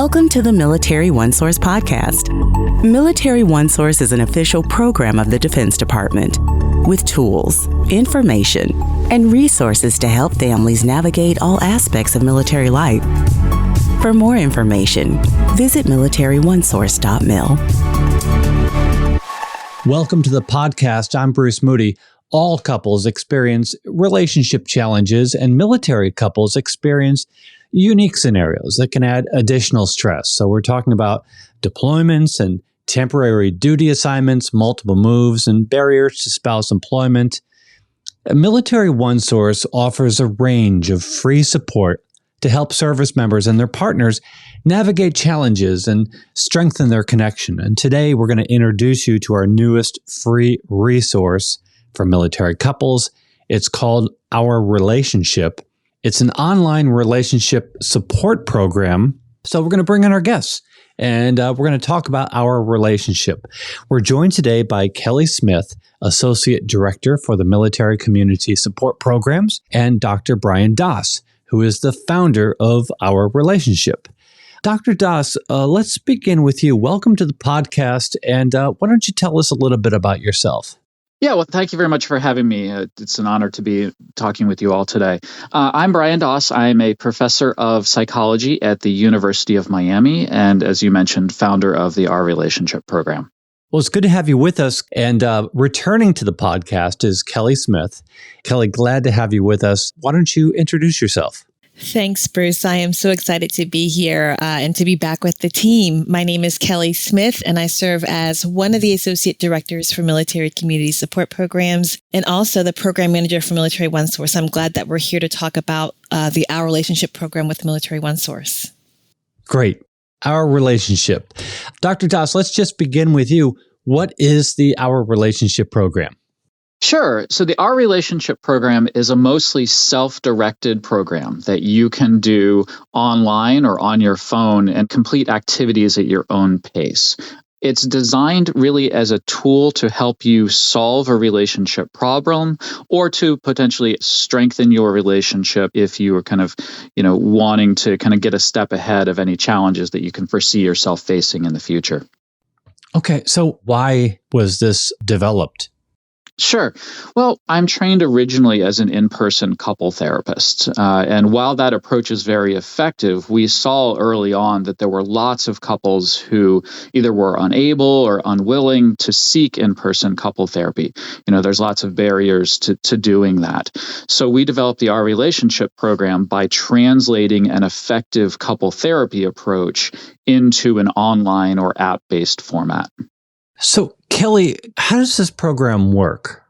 Welcome to the Military OneSource podcast. Military OneSource is an official program of the Defense Department with tools, information, and resources to help families navigate all aspects of military life. For more information, visit MilitaryOneSource.mil. Welcome to the podcast. I'm Bruce Moody. All couples experience relationship challenges, and military couples experience unique scenarios that can add additional stress. So we're talking about deployments and temporary duty assignments, multiple moves, and barriers to spouse employment. Military OneSource offers a range of free support to help service members and their partners navigate challenges and strengthen their connection. And today we're going to introduce you to our newest free resource for military couples. It's called OurRelationship. It's an online relationship support program. So we're going to bring in our guests and we're going to talk about OurRelationship. We're joined today by Kelly Smith, Associate Director for the Military Community Support Programs, and Dr. Brian Das, who is the founder of OurRelationship. Dr. Das, let's begin with you. Welcome to the podcast. And why don't you tell us a little bit about yourself? Yeah, well, thank you very much for having me. It's an honor to be talking with you all today. I'm Brian Das. I'm a professor of psychology at the University of Miami, and as you mentioned, founder of the OurRelationship program. Well, it's good to have you with us. And returning to the podcast is Kelly Smith. Kelly, glad to have you with us. Why don't you introduce yourself? Thanks, Bruce. I am so excited to be here and to be back with the team. My name is Kelly Smith, and I serve as one of the Associate Directors for Military Community Support Programs and also the Program Manager for Military OneSource. I'm glad that we're here to talk about the OurRelationship program with Military OneSource. Great. OurRelationship. Dr. Das, let's just begin with you. What is the OurRelationship program? Sure. So the OurRelationship program is a mostly self-directed program that you can do online or on your phone and complete activities at your own pace. It's designed really as a tool to help you solve a relationship problem or to potentially strengthen your relationship if you are wanting to get a step ahead of any challenges that you can foresee yourself facing in the future. Okay. So why was this developed? Sure. Well, I'm trained originally as an in-person couple therapist. And while that approach is very effective, we saw early on that there were lots of couples who either were unable or unwilling to seek in-person couple therapy. There's lots of barriers to doing that. So we developed the OurRelationship program by translating an effective couple therapy approach into an online or app-based format. So, Kelly, how does this program work?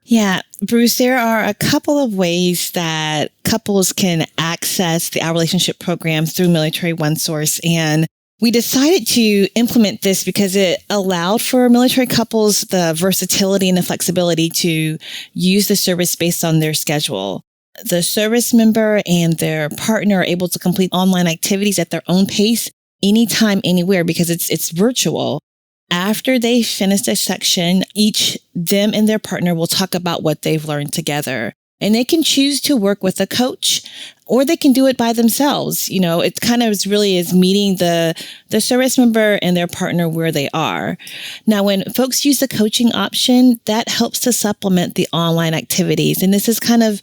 Yeah, Bruce, there are a couple of ways that couples can access the OurRelationship program through Military OneSource. And we decided to implement this because it allowed for military couples the versatility and the flexibility to use the service based on their schedule. The service member and their partner are able to complete online activities at their own pace, anytime, anywhere, because it's virtual. After they finish a section, each them and their partner will talk about what they've learned together. And they can choose to work with a coach or they can do it by themselves. It kind of is meeting the service member and their partner where they are. Now, when folks use the coaching option, that helps to supplement the online activities. And this is kind of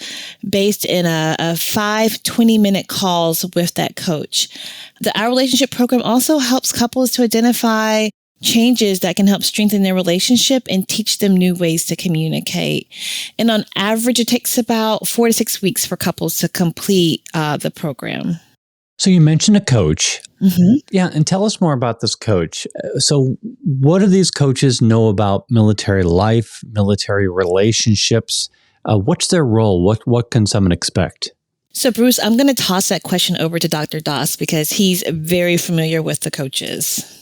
based in a 20-minute calls with that coach. The OurRelationship program also helps couples to identify changes that can help strengthen their relationship and teach them new ways to communicate. And on average, it takes about 4 to 6 weeks for couples to complete the program. So you mentioned a coach. Mm-hmm. Yeah, and tell us more about this coach. So what do these coaches know about military life, military relationships? What's their role? What can someone expect? So Bruce, I'm going to toss that question over to Dr. Das because he's very familiar with the coaches.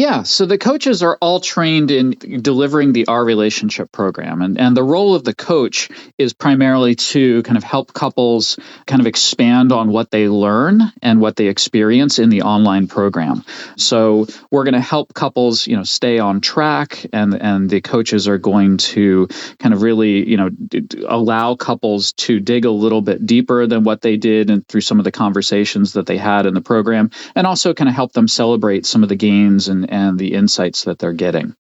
Yeah, so the coaches are all trained in delivering the OurRelationship program. And the role of the coach is primarily to kind of help couples kind of expand on what they learn and what they experience in the online program. So we're going to help couples, stay on track, and the coaches are going to kind of really, allow couples to dig a little bit deeper than what they did and through some of the conversations that they had in the program, and also kind of help them celebrate some of the gains and the insights that they're getting.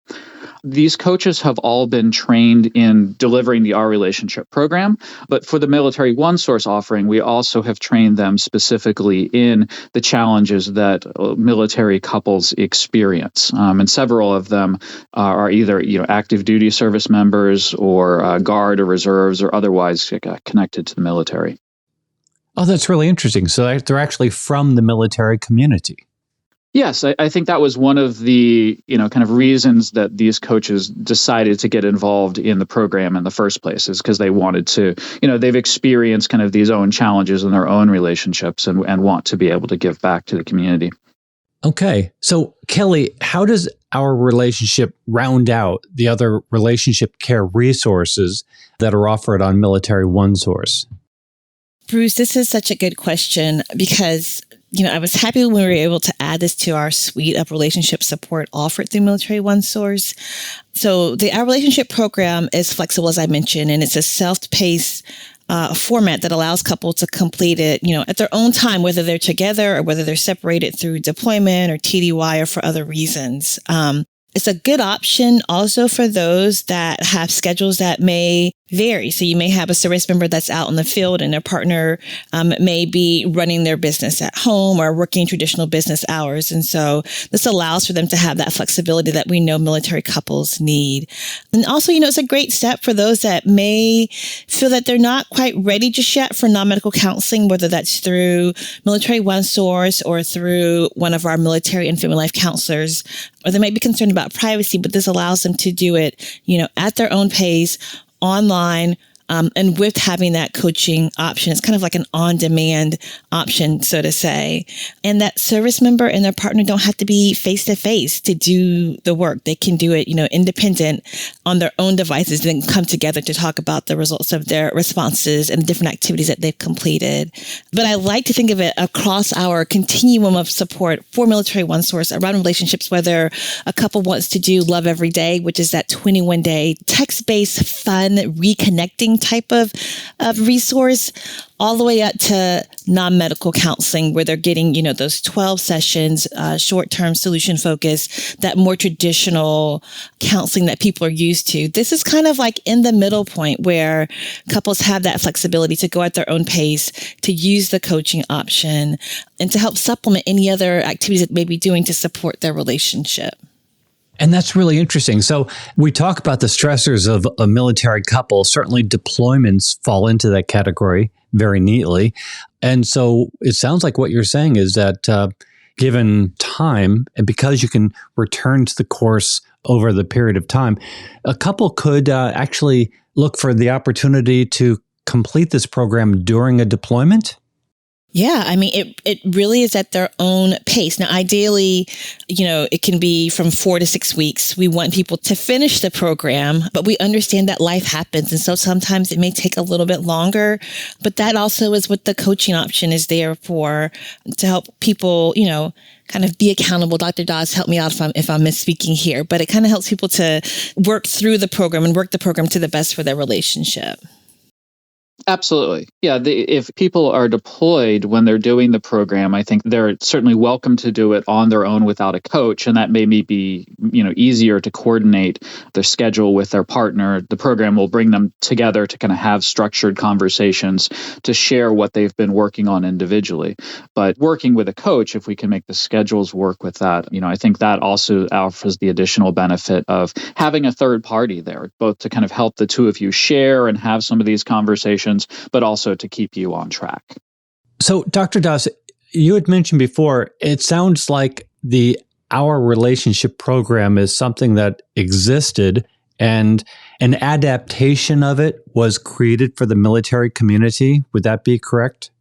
These coaches have all been trained in delivering the OurRelationship program, but for the Military OneSource offering, we also have trained them specifically in the challenges that military couples experience. And several of them are either active duty service members or Guard or reserves or otherwise connected to the military. Oh, that's really interesting. So they're actually from the military community. Yes, I think that was one of the kind of reasons that these coaches decided to get involved in the program in the first place, is because they wanted to, they've experienced kind of these own challenges in their own relationships and want to be able to give back to the community. Okay. So Kelly, how does OurRelationship round out the other relationship care resources that are offered on Military OneSource? Bruce, this is such a good question because I was happy when we were able to add this to our suite of relationship support offered through Military OneSource. So the OurRelationship program is flexible, as I mentioned, and it's a self-paced format that allows couples to complete it, at their own time, whether they're together or whether they're separated through deployment or TDY or for other reasons. It's a good option also for those that have schedules that may vary. So you may have a service member that's out in the field and their partner may be running their business at home or working traditional business hours. And so this allows for them to have that flexibility that we know military couples need. And also, it's a great step for those that may feel that they're not quite ready just yet for non-medical counseling, whether that's through Military OneSource or through one of our military and family life counselors, or they may be concerned about privacy, but this allows them to do it, at their own pace, online, and with having that coaching option. It's kind of like an on-demand option, so to say. And that service member and their partner don't have to be face-to-face to do the work. They can do it, independent on their own devices, and then come together to talk about the results of their responses and the different activities that they've completed. But I like to think of it across our continuum of support for Military OneSource around relationships, whether a couple wants to do Love Every Day, which is that 21-day text-based, fun, reconnecting type of resource, all the way up to non-medical counseling, where they're getting, those 12 sessions, short-term solution focus, that more traditional counseling that people are used to. This is kind of like in the middle point where couples have that flexibility to go at their own pace, to use the coaching option, and to help supplement any other activities that they may be doing to support their relationship. And that's really interesting. So we talk about the stressors of a military couple. Certainly deployments fall into that category very neatly. And so it sounds like what you're saying is that given time, and because you can return to the course over the period of time, a couple could actually look for the opportunity to complete this program during a deployment. Yeah, it really is at their own pace. Now, ideally, it can be from 4 to 6 weeks. We want people to finish the program, but we understand that life happens. And so sometimes it may take a little bit longer, but that also is what the coaching option is there for, to help people, kind of be accountable. Dr. Dawes, help me out if I'm misspeaking here, but it kind of helps people to work through the program and work the program to the best for their relationship. Absolutely. Yeah. If people are deployed when they're doing the program, I think they're certainly welcome to do it on their own without a coach. And that may be, easier to coordinate their schedule with their partner. The program will bring them together to kind of have structured conversations to share what they've been working on individually. But working with a coach, if we can make the schedules work with that, I think that also offers the additional benefit of having a third party there, both to kind of help the two of you share and have some of these conversations, but also to keep you on track. So, Dr. Dawes, you had mentioned before, it sounds like the OurRelationship program is something that existed and an adaptation of it was created for the military community. Would that be correct?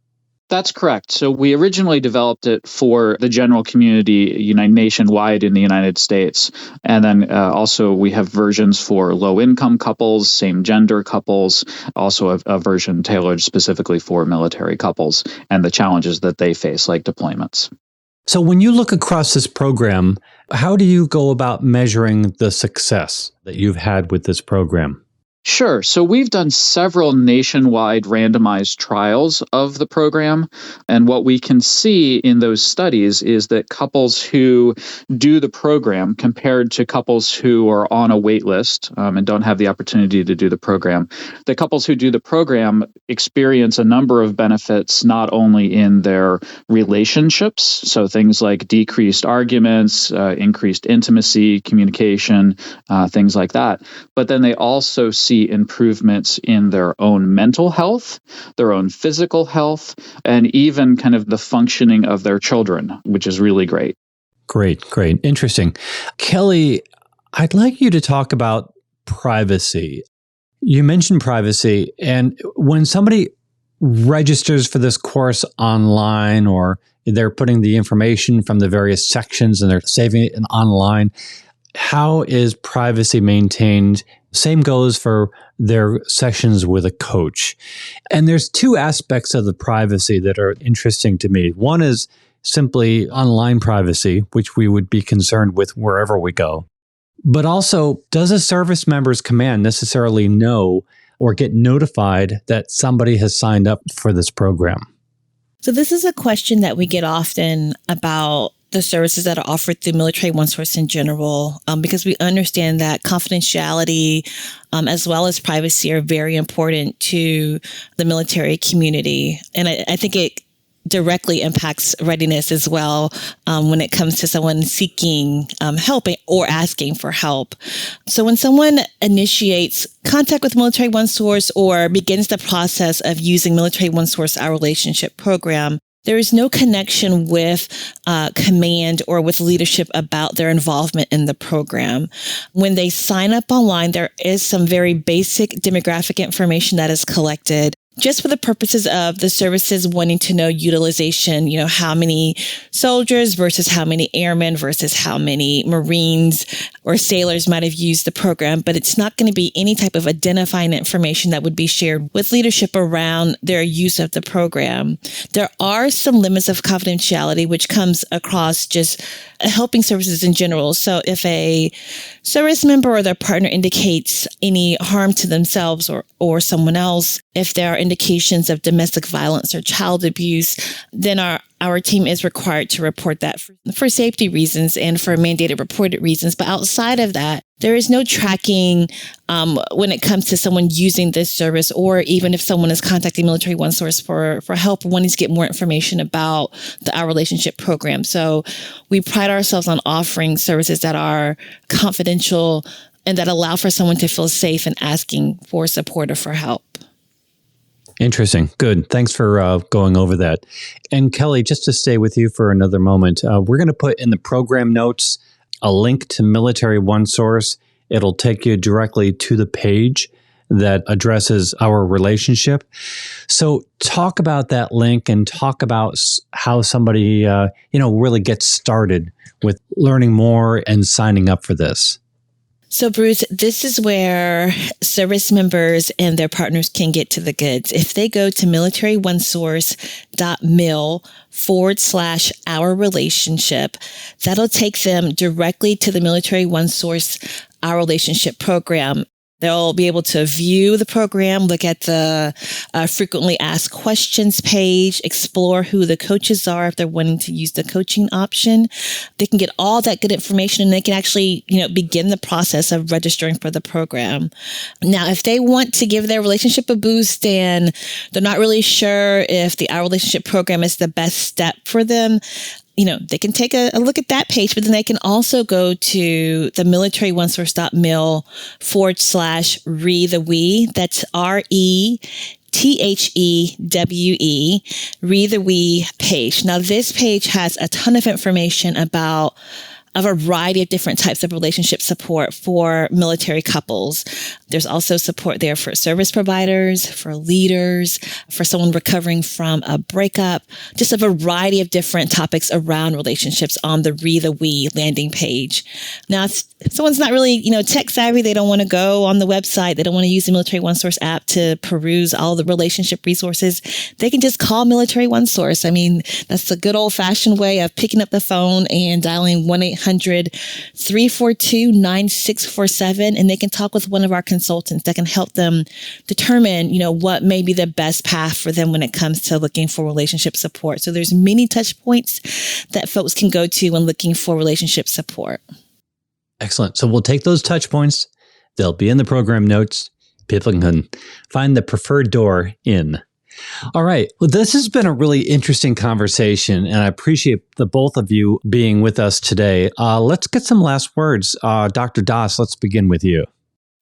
That's correct. So we originally developed it for the general community nationwide in the United States. And then also we have versions for low-income couples, same-gender couples, also a version tailored specifically for military couples and the challenges that they face, like deployments. So when you look across this program, how do you go about measuring the success that you've had with this program? Sure. So we've done several nationwide randomized trials of the program. And what we can see in those studies is that couples who do the program compared to couples who are on a wait list and don't have the opportunity to do the program, the couples who do the program experience a number of benefits, not only in their relationships, so things like decreased arguments, increased intimacy, communication, things like that, but then they also see improvements in their own mental health, their own physical health, and even kind of the functioning of their children, which is really great. Great. Interesting. Kelly, I'd like you to talk about privacy. You mentioned privacy, and when somebody registers for this course online, or they're putting the information from the various sections and they're saving it online, how is privacy maintained? Same goes for their sessions with a coach. And there's two aspects of the privacy that are interesting to me. One is simply online privacy, which we would be concerned with wherever we go. But also, does a service member's command necessarily know or get notified that somebody has signed up for this program? So this is a question that we get often about the services that are offered through Military OneSource in general, because we understand that confidentiality as well as privacy are very important to the military community. And I think it directly impacts readiness as well when it comes to someone seeking help or asking for help. So when someone initiates contact with Military OneSource or begins the process of using Military OneSource OurRelationship program, there is no connection with command or with leadership about their involvement in the program. When they sign up online, there is some very basic demographic information that is collected just for the purposes of the services wanting to know utilization, how many soldiers versus how many airmen versus how many Marines or sailors might have used the program. But it's not going to be any type of identifying information that would be shared with leadership around their use of the program. There are some limits of confidentiality, which comes across just helping services in general. So if a service member or their partner indicates any harm to themselves or someone else, if there are indications of domestic violence or child abuse, then our team is required to report that for safety reasons and for mandated reported reasons. But outside of that, there is no tracking when it comes to someone using this service, or even if someone is contacting Military OneSource for help, wanting to get more information about the OurRelationship program. So we pride ourselves on offering services that are confidential and that allow for someone to feel safe in asking for support or for help. Interesting. Good. Thanks for going over that. And Kelly, just to stay with you for another moment, we're going to put in the program notes a link to Military OneSource. It'll take you directly to the page that addresses OurRelationship. So talk about that link and talk about how somebody, really gets started with learning more and signing up for this. So, Bruce, this is where service members and their partners can get to the goods. If they go to MilitaryOneSource.mil/OurRelationship, that'll take them directly to the Military OneSource OurRelationship program. They'll be able to view the program, look at the frequently asked questions page, explore who the coaches are if they're wanting to use the coaching option. They can get all that good information, and they can actually, begin the process of registering for the program. Now, if they want to give their relationship a boost and they're not really sure if the OurRelationship program is the best step for them, they can take a look at that page, but then they can also go to the MilitaryOneSource.mil/ReTheWe. That's ReTheWe, Re the We page. Now, this page has a ton of information about a variety of different types of relationship support for military couples. There's also support there for service providers, for leaders, for someone recovering from a breakup, just a variety of different topics around relationships on the We landing page. Now, if someone's not really, tech savvy, they don't want to go on the website, they don't want to use the Military OneSource app to peruse all the relationship resources, they can just call Military OneSource. I mean, that's the good old fashioned way of picking up the phone and dialing 1-800-342-9647. And they can talk with one of our consultants that can help them determine, what may be the best path for them when it comes to looking for relationship support. So there's many touch points that folks can go to when looking for relationship support. Excellent. So we'll take those touch points. They'll be in the program notes. People can find the preferred door in. All right. Well, this has been a really interesting conversation, and I appreciate the both of you being with us today. Let's get some last words. Dr. Das, let's begin with you.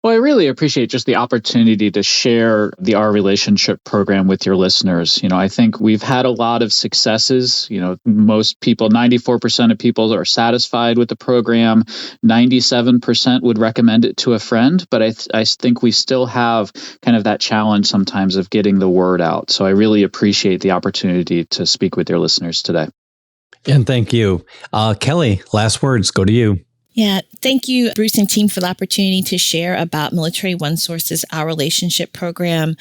Well, I really appreciate just the opportunity to share the Our Relationship program with your listeners. I think we've had a lot of successes. Most people, 94% of people are satisfied with the program. 97% would recommend it to a friend. But I think we still have kind of that challenge sometimes of getting the word out. So I really appreciate the opportunity to speak with your listeners today. And thank you. Kelly, last words, go to you. Yeah, thank you, Bruce and team, for the opportunity to share about Military OneSource's Our Relationship program.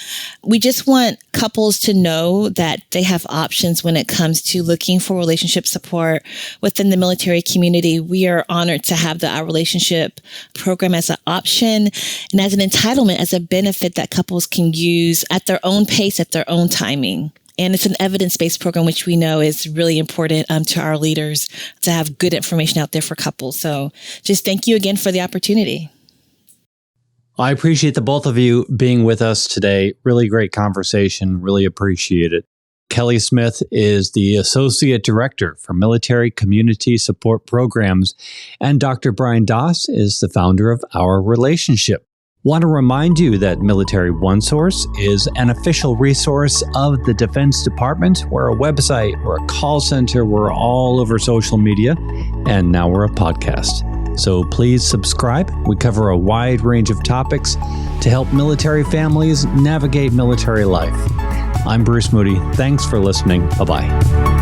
We just want couples to know that they have options when it comes to looking for relationship support within the military community. We are honored to have the Our Relationship program as an option and as an entitlement, as a benefit that couples can use at their own pace, at their own timing. And it's an evidence-based program, which we know is really important to our leaders to have good information out there for couples. So just thank you again for the opportunity. I appreciate the both of you being with us today. Really great conversation. Really appreciate it. Kelly Smith is the Associate Director for Military Community Support Programs, and Dr. Brian Das is the founder of Our Relationship. Want to remind you that Military OneSource is an official resource of the Defense Department. We're a website, we're a call center, we're all over social media, and now we're a podcast. So please subscribe. We cover a wide range of topics to help military families navigate military life. I'm Bruce Moody. Thanks for listening. Bye-bye.